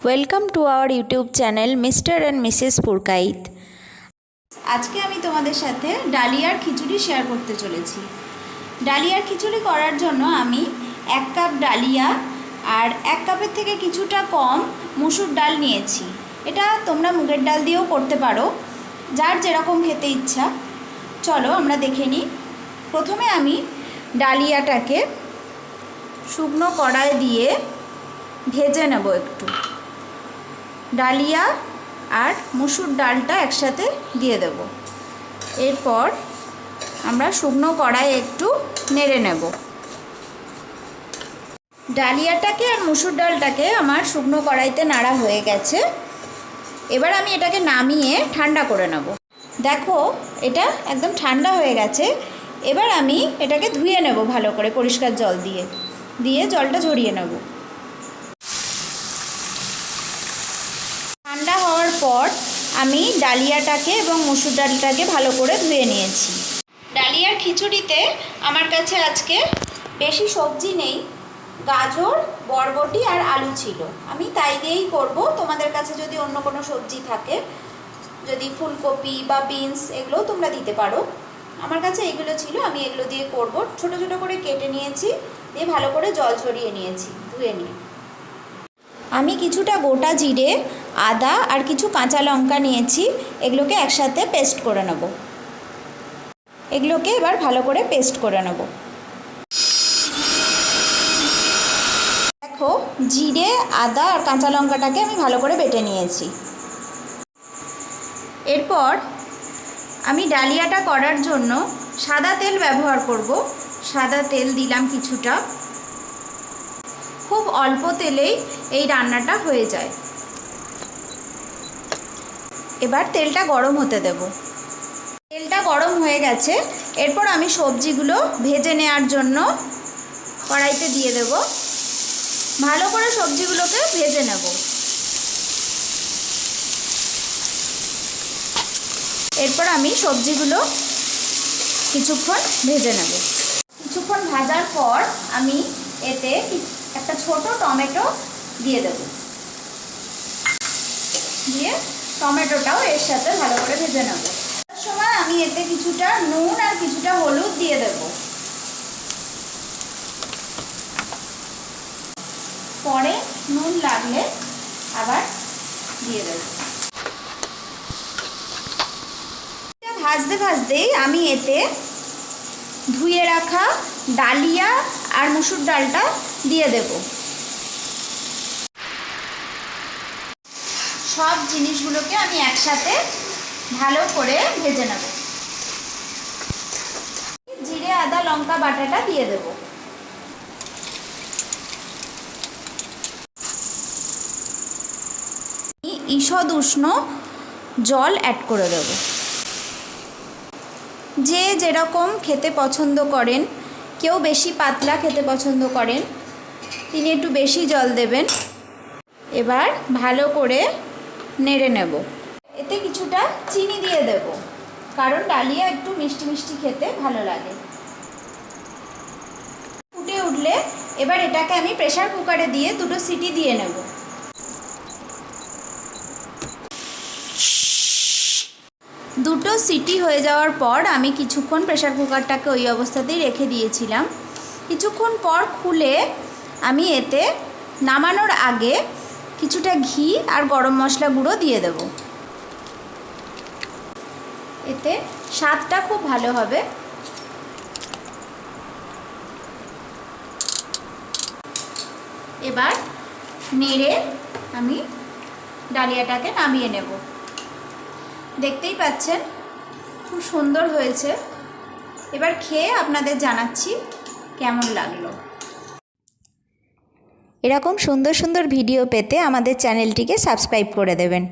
Welcome to our YouTube channel mister and Mrs Purkait. আজকে আমি তোমাদের সাথে ডালিয়ার খিচুড়ি শেয়ার করতে চলেছি। ডালিয়ার খিচুড়ি করার জন্য আমি 1 কাপ ডালিয়া আর 1 কাপের থেকে কিছুটা কম মুসুর ডাল নিয়েছি। এটা তোমরা মুগের ডাল দিয়েও করতে পারো, যার যেরকম খেতে ইচ্ছা। চলো আমরা দেখে নিই। প্রথমে আমি ডালিয়াটাকে শুকনো কড়াই দিয়ে ভেজে নেব একটু। ডালিয়া আর মুসুর ডালটা একসাথে দিয়ে দেব। এরপর আমরা শুকনো কড়াই একটু নেড়ে নেব। ডালিয়াটাকে আর মুসুর ডালটাকে আমার শুকনো কড়াইতে নাড়া হয়ে গেছে। এবার আমি এটাকে নামিয়ে ঠান্ডা করে নেব। দেখো এটা একদম ঠান্ডা হয়ে গেছে। এবার আমি এটাকে ধুয়ে নেব ভালো করে পরিষ্কার জল দিয়ে জলটা ঝরিয়ে নেব। ঠান্ডা হওয়ার পর আমি ডালিয়াটাকে এবং মুসুর ডালটাকে ভালো করে ধুয়ে নিয়েছি। ডালিয়ার খিচুড়িতে আমার কাছে আজকে বেশি সবজি নেই, গাজর, বরবটি আর আলু ছিল। আমি তাই দিয়েই করব। তোমাদের কাছে যদি অন্য কোনো সবজি থাকে, যদি ফুলকপি বা বিনস, এগুলোও তোমরা দিতে পারো। আমার কাছে এগুলো ছিল, আমি এগুলো দিয়ে করব। ছোট ছোট করে কেটে নিয়েছি, দিয়ে ভালো করে জল ঝরিয়ে নিয়েছি ধুয়ে নিয়ে। আমি কিছুটা গোটা জিরে, আদা আর কিছু কাঁচা লঙ্কা নিয়েছি। এগুলোকে একসাথে পেস্ট করে নেব। এগুলোকে এবার ভালো করে পেস্ট করে নেব। দেখো জিরে, আদা আর কাঁচা লঙ্কাটাকে আমি ভালো করে বেটে নিয়েছি। এরপর আমি ডালিয়াটা করার জন্য সাদা তেল ব্যবহার করব। সাদা তেল দিলাম কিছুটা। খুব অল্প তেলেই এই রান্নাটা হয়ে যায়। এবার তেলটা গরম হতে দেব। তেলটা গরম হয়ে গেছে। এরপর আমি সবজিগুলো ভেজে নেওয়ার জন্য কড়াইতে দিয়ে দেব। ভালো করে সবজিগুলোকে ভেজে নেব। এরপর আমি সবজিগুলো কিছুক্ষণ ভেজে নেব। কিছুক্ষণ ভাজার পর আমি এতে একটা ছোট টমেটো দিয়ে দেব। দিয়ে টমেটোটাও এর সাথে ভালো করে ভেজে নেব। তার সময় আমি এতে কিছুটা নুন আর কিছুটা হলুদ দিয়ে দেব। পরে নুন লাগলে আবার দিয়ে দেব। ভাজতে ভাজতেই আমি এতে ধুয়ে রাখা ডালিয়া আর মুসুর ডালটা দিয়ে দেব। সব জিনিসগুলোকে আমি একসাথে ভালো করে ভেজে নেব। জিরে, আদা, লঙ্কা বাটাটা দিয়ে দেব। ঈষৎ উষ্ণ জল অ্যাড করে দেব। যে যেরকম খেতে পছন্দ করেন, কেউ বেশি পাতলা খেতে পছন্দ করেন, তিনি একটু বেশি জল দেবেন। এবার ভালো করে নেড়ে নেব। এতে কিছুটা চিনি দিয়ে দেব, কারণ ডালিয়া একটু মিষ্টি মিষ্টি খেতে ভালো লাগে। ফুটে উঠলে এবার এটাকে আমি প্রেসার কুকারে দিয়ে 2টো সিটি দিয়ে নেব। দুটো সিটি হয়ে যাওয়ার পর আমি কিছুক্ষণ প্রেসার কুকারটাকে ওই অবস্থাতেই রেখে দিয়েছিলাম। কিছুক্ষণ পর খুলে আমি এতে নামানোর আগে কিছুটা ঘি আর গরম মশলা গুঁড়ো দিয়ে দেব। এতে স্বাদটা খুব ভালো হবে। এবার নেড়ে আমি ডালিয়াটাকে নামিয়ে নেব। দেখতেই পাচ্ছেন খুব সুন্দর হয়েছে। এবার খেয়ে আপনাদের জানাচ্ছি কেমন লাগলো। এরকম সুন্দর সুন্দর ভিডিও পেতে আমাদের চ্যানেলটিকে সাবস্ক্রাইব করে দেবেন।